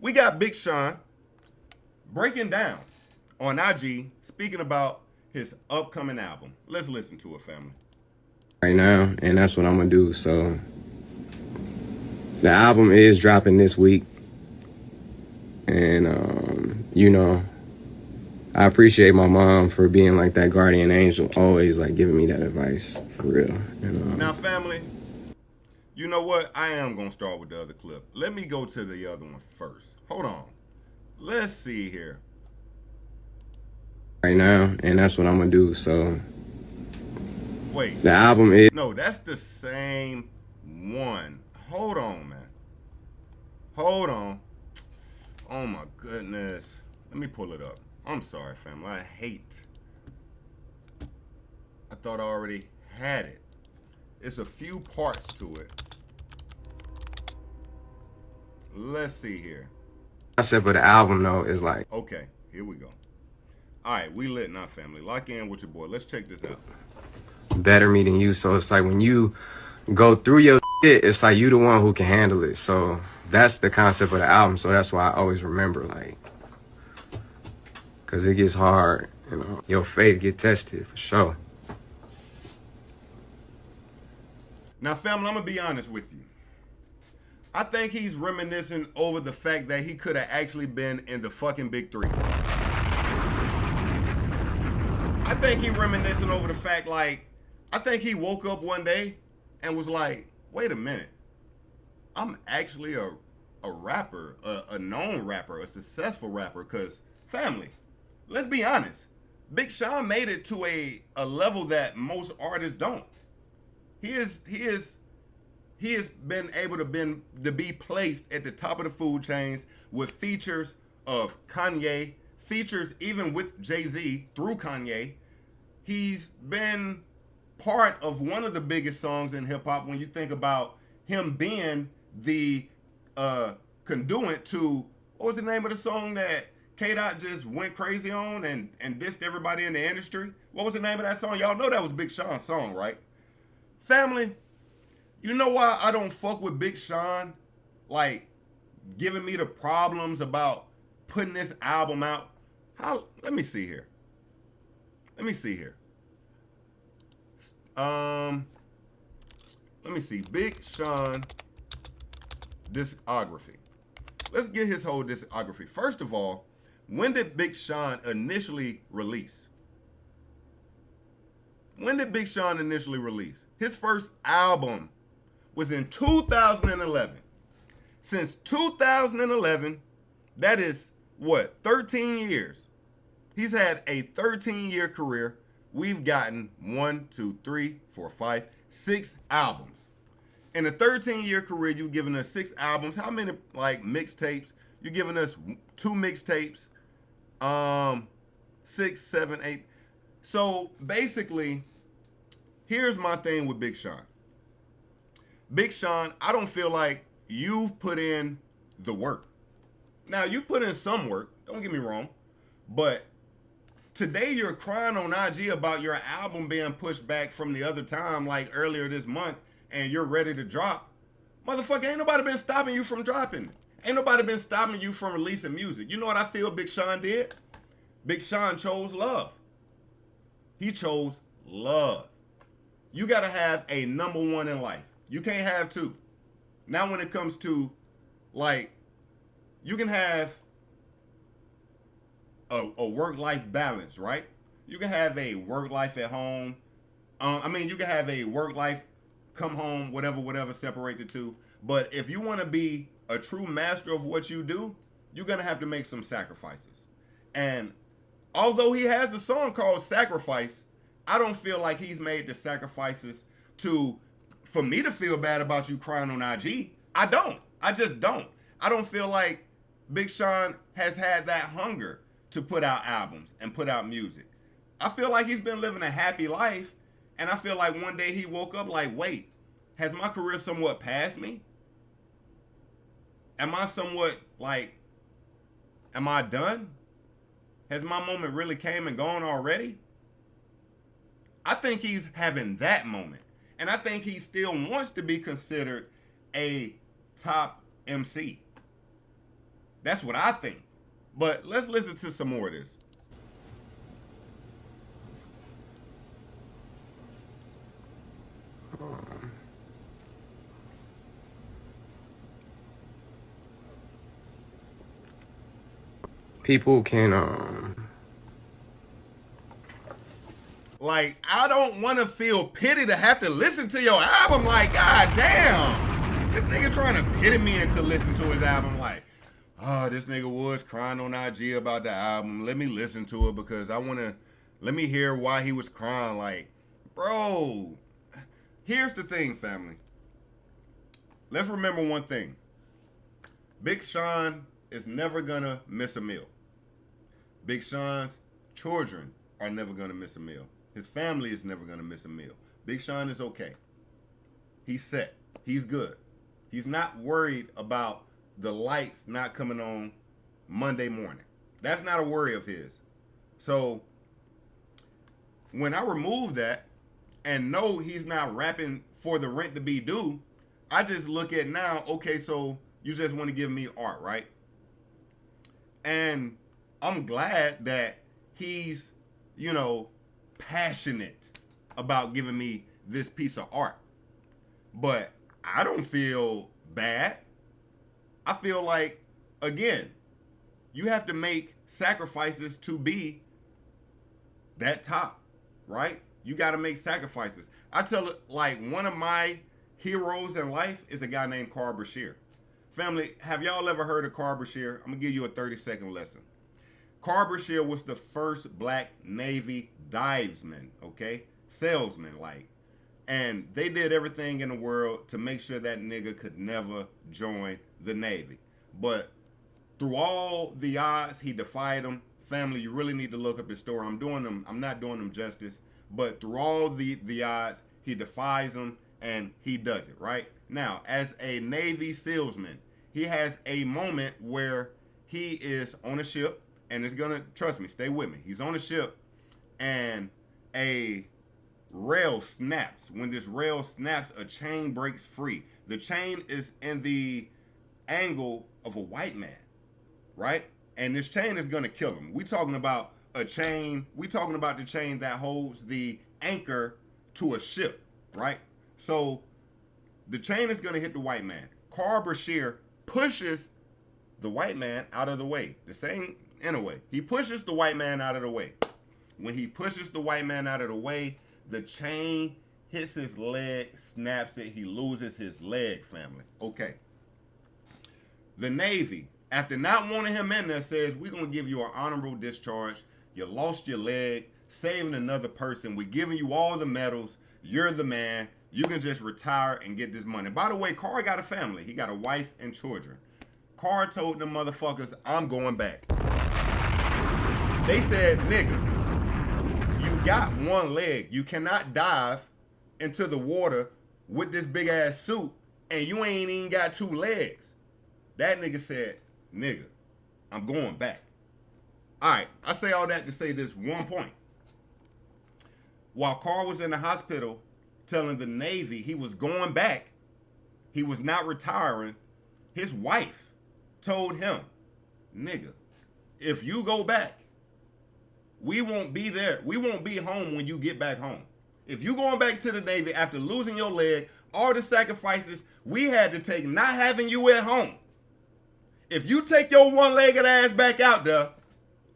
We got Big Sean breaking down on IG, speaking about his upcoming album. Let's listen to it, family. Right now, and that's what I'm gonna do. So the album is dropping this week, and I appreciate my mom for being like that guardian angel, always like giving me that advice for real. Now, family, you know what? I am going to start with the other clip. Let me go to the other one first. Hold on. Let's see here. Right now, and that's what I'm gonna do. So Wait. the album is No, that's the same one. Hold on, man. Hold on. Oh, my goodness. Let me pull it up. I'm sorry, family. I hate. I thought I already had it. It's a few parts to it. Let's see here. concept of the album though is like Okay, here we go. All right, we lit now, family. Lock in with your boy. Let's check this out. better me than you. So it's like when you go through your shit, it's like you the one who can handle it. So that's the concept of the album. So that's why I always remember, like, cause it gets hard, your faith get tested for sure. Now, family, I'm gonna be honest with you. I think he's reminiscing over the fact that he could have actually been in the fucking Big Three. I think he reminiscing over the fact, like, I think he woke up one day and was like, wait a minute. I'm actually a rapper, a known rapper, a successful rapper. Because, family, let's be honest. Big Sean made it to a level that most artists don't. He has been able to be placed at the top of the food chains with features of Kanye, features even with Jay-Z through Kanye. He's been part of one of the biggest songs in hip hop when you think about him being the conduit to, what was the name of the song that K Dot just went crazy on and dissed everybody in the industry? What was the name of that song? Y'all know that was Big Sean's song, right? Family, you know why I don't fuck with Big Sean? Like, giving me the problems about putting this album out. Let me see here. Let me see here. Let me see. Big Sean discography. Let's get his whole discography. First of all, when did Big Sean initially release? When did Big Sean initially release? His first album was in 2011. Since 2011, that is what, 13 years. He's had a 13-year career. We've gotten 6 albums. In a 13-year career, you've given us 6 albums. How many like mixtapes? You're giving us 2 mixtapes. 6, 7, 8. So basically, here's my thing with Big Sean. Big Sean, I don't feel like you've put in the work. Now, you put in some work, don't get me wrong, but today you're crying on IG about your album being pushed back from the other time, like earlier this month, and you're ready to drop. Motherfucker, ain't nobody been stopping you from dropping. Ain't nobody been stopping you from releasing music. You know what I feel Big Sean did? Big Sean chose love. He chose love. You got to have a number one in life. You can't have two. Now when it comes to, like, you can have a work-life balance, right? You can have a work life at home. You can have a work life, come home, whatever, separate the two. But if you want to be a true master of what you do, you're going to have to make some sacrifices. And although he has a song called Sacrifice, I don't feel like he's made the sacrifices for me to feel bad about you crying on IG. I don't. I just don't. I don't feel like Big Sean has had that hunger to put out albums and put out music. I feel like he's been living a happy life, and I feel like one day he woke up like, wait, has my career somewhat passed me? Am I somewhat like, am I done? Has my moment really came and gone already? I think he's having that moment. And I think he still wants to be considered a top MC. That's what I think. But let's listen to some more of this. People can Like, I don't want to feel pity to have to listen to your album. Like, god damn, this nigga trying to pity me into listening to his album. Like, oh, this nigga was crying on IG about the album. Let me listen to it because let me hear why he was crying. Like, bro, here's the thing, family. Let's remember one thing. Big Sean is never gonna miss a meal. Big Sean's children are never gonna miss a meal. His family is never gonna miss a meal. Big Sean is okay. He's set. He's good. He's not worried about the lights not coming on Monday morning. That's not a worry of his. So when I remove that and know he's not rapping for the rent to be due, I just look at now, okay, so you just want to give me art, right? And I'm glad that he's, passionate about giving me this piece of art. But I don't feel bad. I feel like, again, you have to make sacrifices to be that top, right? You got to make sacrifices. I tell it, like, one of my heroes in life is a guy named Carl Brashear. Family, have y'all ever heard of Carl Brashear? I'm going to give you a 30-second lesson. Carl Brashear was the first black Navy divesman, okay? Salesman, like. And they did everything in the world to make sure that nigga could never join the Navy. But through all the odds, he defied them. Family, you really need to look up his story. I'm not doing them justice. But through all the odds, he defies them and he does it, right? Now, as a Navy salesman, he has a moment where he is on a ship, and it's gonna, trust me, stay with me. He's on a ship, and a rail snaps. When this rail snaps, a chain breaks free. The chain is in the angle of a white man, right? And this chain is gonna kill him. We talking about a chain. We talking about the chain that holds the anchor to a ship, right? So the chain is gonna hit the white man. Carl Brashear pushes the white man out of the way. The same, in a way. He pushes the white man out of the way. When he pushes the white man out of the way, the chain hits his leg, snaps it, he loses his leg, family. Okay. The Navy, after not wanting him in there, says, we're going to give you an honorable discharge. You lost your leg, saving another person. We're giving you all the medals. You're the man. You can just retire and get this money. By the way, Carr got a family. He got a wife and children. Carr told them motherfuckers, I'm going back. They said, nigga, you got one leg. You cannot dive into the water with this big ass suit and you ain't even got two legs. That nigga said, nigga, I'm going back. All right, I say all that to say this one point. While Carl was in the hospital telling the Navy he was going back, he was not retiring, his wife told him, nigga, if you go back, we won't be there. We won't be home when you get back home. If you going back to the Navy after losing your leg, all the sacrifices we had to take not having you at home. If you take your one-legged ass back out there,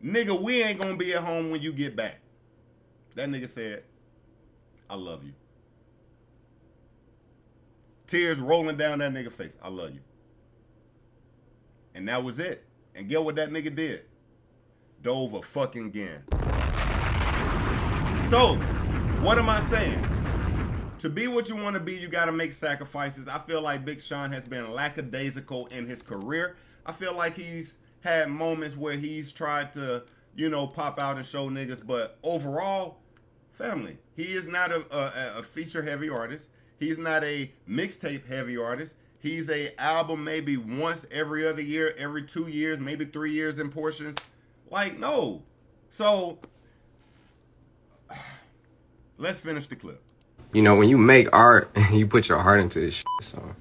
nigga, we ain't gonna be at home when you get back. That nigga said, I love you. Tears rolling down that nigga face. I love you. And that was it. And get what that nigga did? Dove a fucking again. So, what am I saying? To be what you want to be, you got to make sacrifices. I feel like Big Sean has been lackadaisical in his career. I feel like he's had moments where he's tried to, pop out and show niggas. But overall, family, he is not a feature-heavy artist. He's not a mixtape-heavy artist. He's a album maybe once every other year, every 2 years, maybe 3 years in portions. Like, no. So, let's finish the clip. When you make art, you put your heart into this shit, so.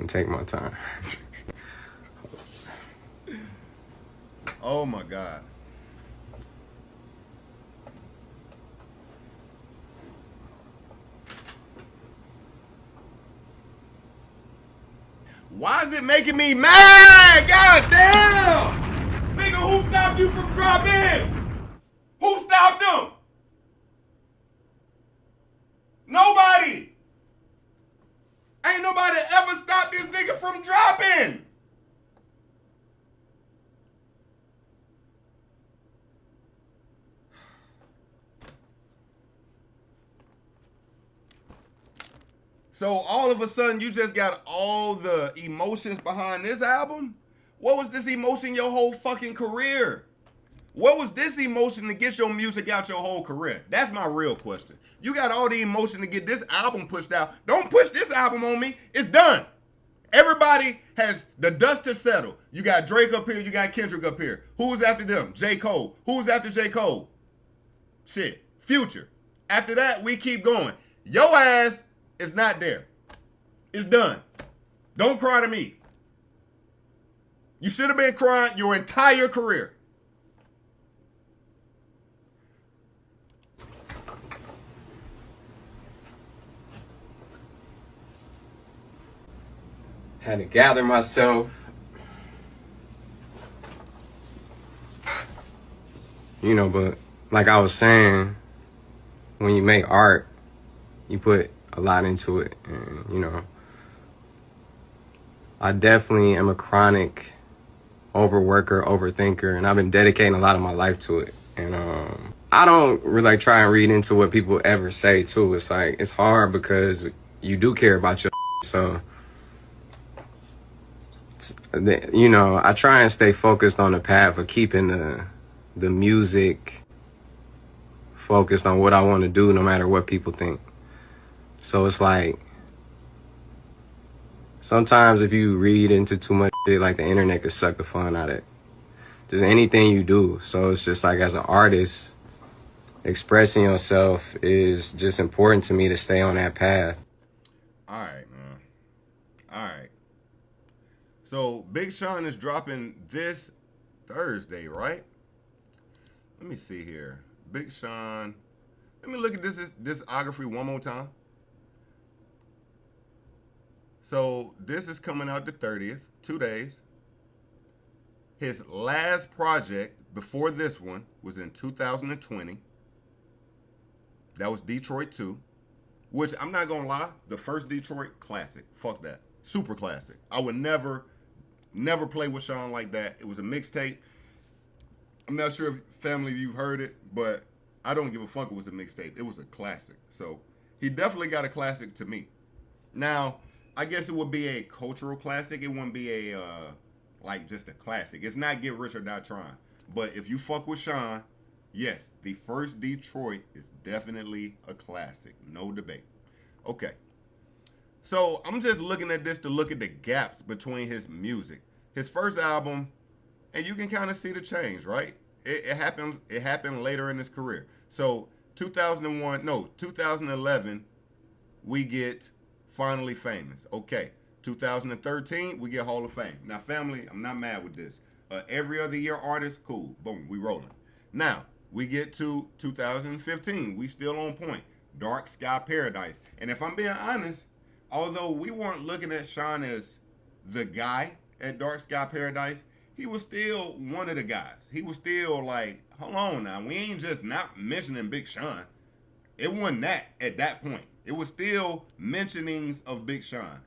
and take my time. Oh my God. Why is it making me mad? God damn! Nigga, who stopped you from dropping? Who stopped them? Nobody. Ain't nobody ever stopped this nigga from dropping. So all of a sudden you just got all the emotions behind this album? What was this emotion your whole fucking career? What was this emotion to get your music out your whole career? That's my real question. You got all the emotion to get this album pushed out. Don't push this album on me. It's done. Everybody has the dust to settle. You got Drake up here. You got Kendrick up here. Who's after them? J. Cole. Who's after J. Cole? Shit. Future. After that, we keep going. Your ass is not there. It's done. Don't cry to me. You should have been crying your entire career. Had to gather myself. You know, but like I was saying, when you make art, you put a lot into it. And, you know, I definitely am a chronic overworker, overthinker, and I've been dedicating a lot of my life to it. And I don't really try and read into what people ever say, too. It's like, it's hard because you do care about your so... You know, I try and stay focused on the path of keeping the music focused on what I want to do, no matter what people think. So it's like, sometimes if you read into too much shit, like the internet could suck the fun out of it. Just anything you do. So it's just like, as an artist, expressing yourself is just important to me to stay on that path. All right, man. All right. So Big Sean is dropping this Thursday, right? Let me see here. Big Sean. Let me look at this discography one more time. So this is coming out the 30th, 2 days. His last project before this one was in 2020. That was Detroit 2, which I'm not going to lie, the first Detroit, classic. Fuck that. Super classic. I would never play with Sean like that. It was a mixtape. I'm not sure if family of you heard it, but I don't give a fuck it was a mixtape. It was a classic. So he definitely got a classic to me. Now, I guess it would be a cultural classic. It wouldn't be a, like just a classic. It's not Get Rich or Die Trying. But if you fuck with Sean, yes, the first Detroit is definitely a classic. No debate. Okay. So I'm just looking at this to look at the gaps between his music. His first album, and you can kind of see the change, right? It happened later in his career. So 2011, we get Finally Famous. Okay. 2013, we get Hall of Fame. Now, family, I'm not mad with this. Every Other Year artist, cool. Boom, we rolling. Now, we get to 2015. We still on point. Dark Sky Paradise. And if I'm being honest, although we weren't looking at Sean as the guy at Dark Sky Paradise, he was still one of the guys. He was still like, hold on now, we ain't just not mentioning Big Sean. It wasn't that at that point. It was still mentionings of Big Sean,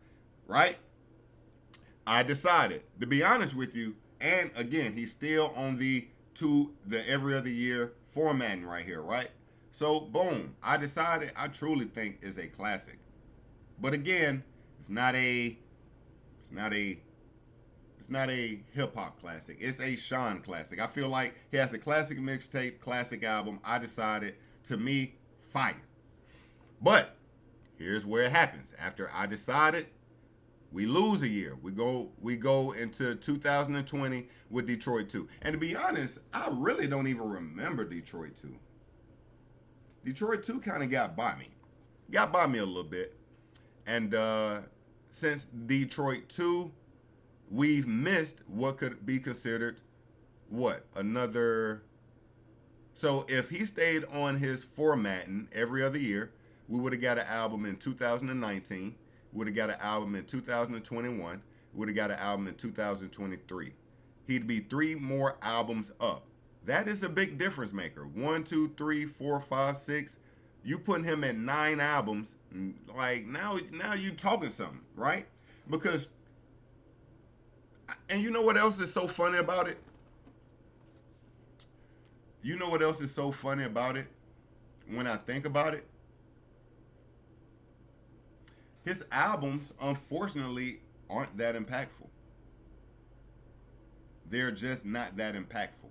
right? I decided, to be honest with you, and again, he's still on the Every Other Year formatting right here, right? So, boom, I decided I truly think is a classic. But again, it's not a hip hop classic. It's a Sean classic. I feel like he has a classic mixtape, classic album. I decided, to me, fire. But here's where it happens. After I decided, we lose a year. We go into 2020 with Detroit 2. And to be honest, I really don't even remember Detroit 2. Detroit 2 kind of got by me. Got by me a little bit. And since Detroit 2, we've missed what could be considered what? Another. So if he stayed on his formatting every other year, we would have got an album in 2019. We would have got an album in 2021. We would have got an album in 2023. He'd be 3 more albums up. That is a big difference maker. 1, 2, 3, 4, 5, 6. You putting him at 9 albums, like now you talking something, right? Because, and you know what else is so funny about it? You know what else is so funny about it? When I think about it, his albums, unfortunately, aren't that impactful. They're just not that impactful.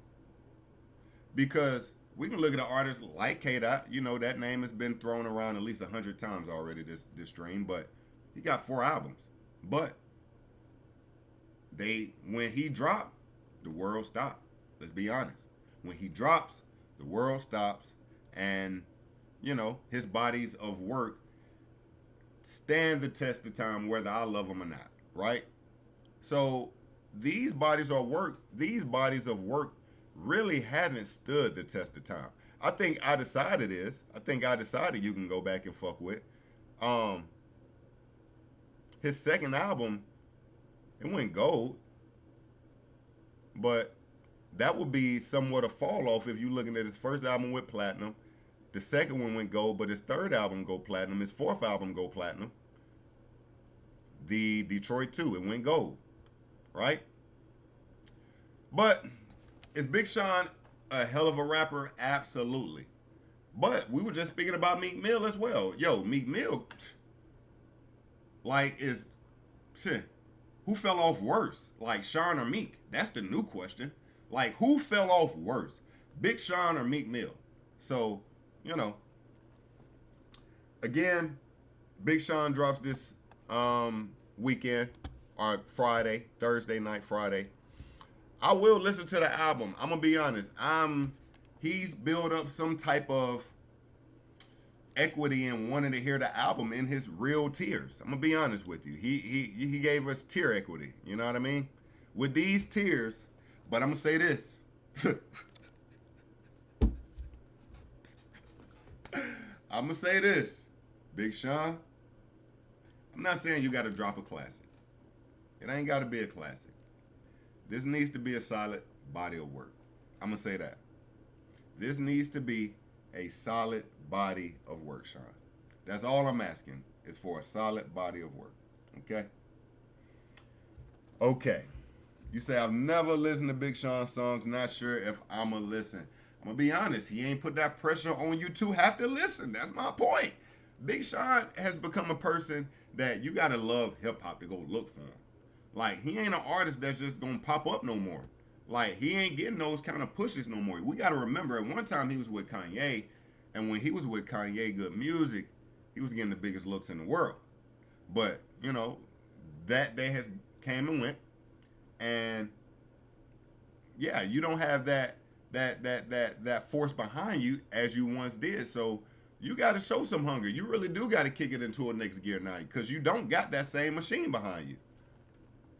Because we can look at an artist like K Dot. You know, that name has been thrown around at least 100 times already this stream, but he got 4 albums. But when he dropped, the world stopped. Let's be honest. When he drops, the world stops, and his bodies of work stand the test of time, whether I love them or not, right? So these bodies of work really haven't stood the test of time. I think I decided you can go back and fuck with. His second album, it went gold, but that would be somewhat a fall off if you're looking at his first album with platinum. The second one went gold, but his third album go platinum. His fourth album go platinum. The Detroit 2, it went gold, right? But is Big Sean a hell of a rapper? Absolutely. But we were just speaking about Meek Mill as well. Yo, Meek Mill, like, shit, who fell off worse? Like, Sean or Meek? That's the new question. Like, who fell off worse? Big Sean or Meek Mill? So, again, Big Sean drops this weekend, or Thursday night, Friday. I will listen to the album. I'm gonna be honest. He's built up some type of equity in wanting to hear the album in his real tears. I'm gonna be honest with you. He gave us tear equity. You know what I mean? With these tears, but I'm gonna say this. I'm gonna say this, Big Sean. I'm not saying you gotta drop a classic. It ain't gotta be a classic. This needs to be a solid body of work. I'm gonna say that. This needs to be a solid body of work, Sean. That's all I'm asking, is for a solid body of work. Okay? Okay. You say, I've never listened to Big Sean songs, not sure if I'm gonna listen. I'm gonna be honest, he ain't put that pressure on you to have to listen. That's my point. Big Sean has become a person that you gotta love hip hop to go look for him. Like, he ain't an artist that's just gonna pop up no more. Like, he ain't getting those kind of pushes no more. We gotta remember, at one time he was with Kanye, and when he was with Kanye Good Music, he was getting the biggest looks in the world. But, that day has came and went. And yeah, you don't have that force behind you as you once did. So you got to show some hunger. You really do got to kick it into a next gear now, because you don't got that same machine behind you.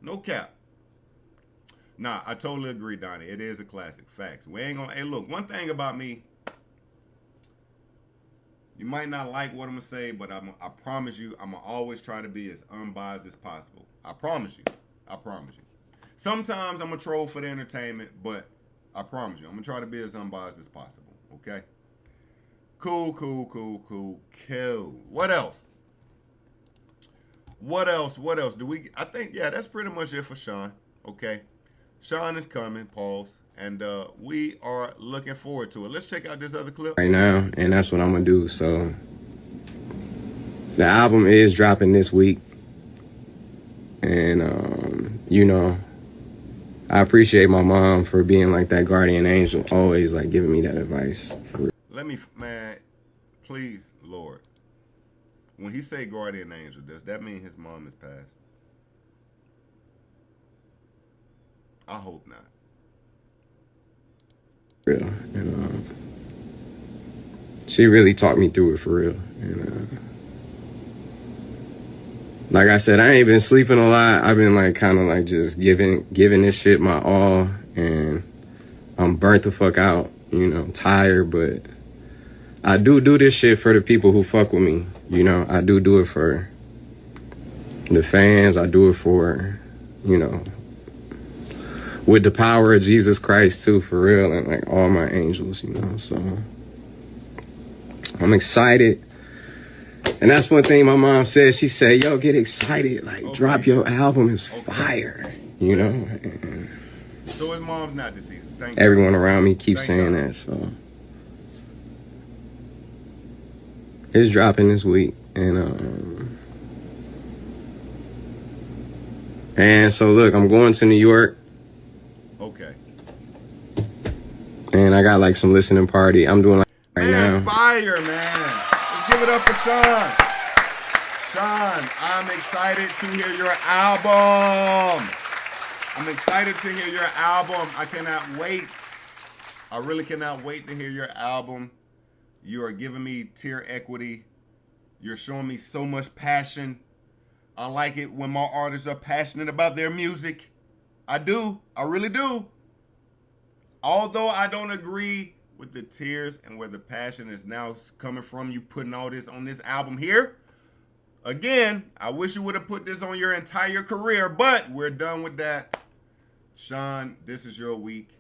No cap. Nah, I totally agree, Donnie. It is a classic. Facts. We ain't gonna. Hey, look. One thing about me, you might not like what I'm gonna say, but I promise you, I'm gonna always try to be as unbiased as possible. I promise you. I promise you. Sometimes I'm a troll for the entertainment, but I promise you, I'm gonna try to be as unbiased as possible. Okay? Cool. What else? What else? I think, yeah, that's pretty much it for Sean. Okay? Sean is coming, pause. And we are looking forward to it. Let's check out this other clip. Right now, and that's what I'm gonna do. So the album is dropping this week. And I appreciate my mom for being like that guardian angel, always like giving me that advice. Man, please, Lord. When he say guardian angel, does that mean his mom is passed? I hope not. Real. And she really talked me through it for real. And like I said, I ain't been sleeping a lot. I've been like kind of like just giving this shit my all, and I'm burnt the fuck out, you know, tired, but I do this shit for the people who fuck with me, you know. I do it for the fans. I do it for, you know, with the power of Jesus Christ too, for real, and like all my angels, you know. So I'm excited. And that's one thing my mom said. She said, yo, get excited. Like, okay, drop your album. It's fire. You know? And so his mom's not deceased. Thank everyone God. around me keeps saying that. So it's dropping this week. And so, look, I'm going to New York. Okay. And I got, like, some listening party. I'm doing, like, right man, now. Fire, man. Let's give it up for Sean. Sean, I'm excited to hear your album. I'm excited to hear your album. I cannot wait. I really cannot wait to hear your album. You are giving me tier equity. You're showing me so much passion. I like it when my artists are passionate about their music. I do. I really do. Although I don't agree with the tears and where the passion is now coming from, you putting all this on this album here. Again, I wish you would have put this on your entire career, but we're done with that. Sean, this is your week.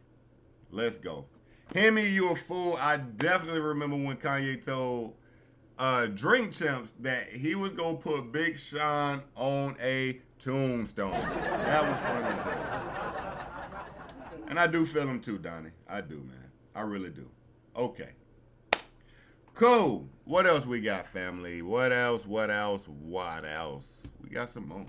Let's go. Hemi, you a fool. I definitely remember when Kanye told Drink Champs that he was going to put Big Sean on a tombstone. That was funny as hell. And I do feel him too, Donnie. I do, man. I really do. Okay. Cool. What else we got, family? What else? We got some more.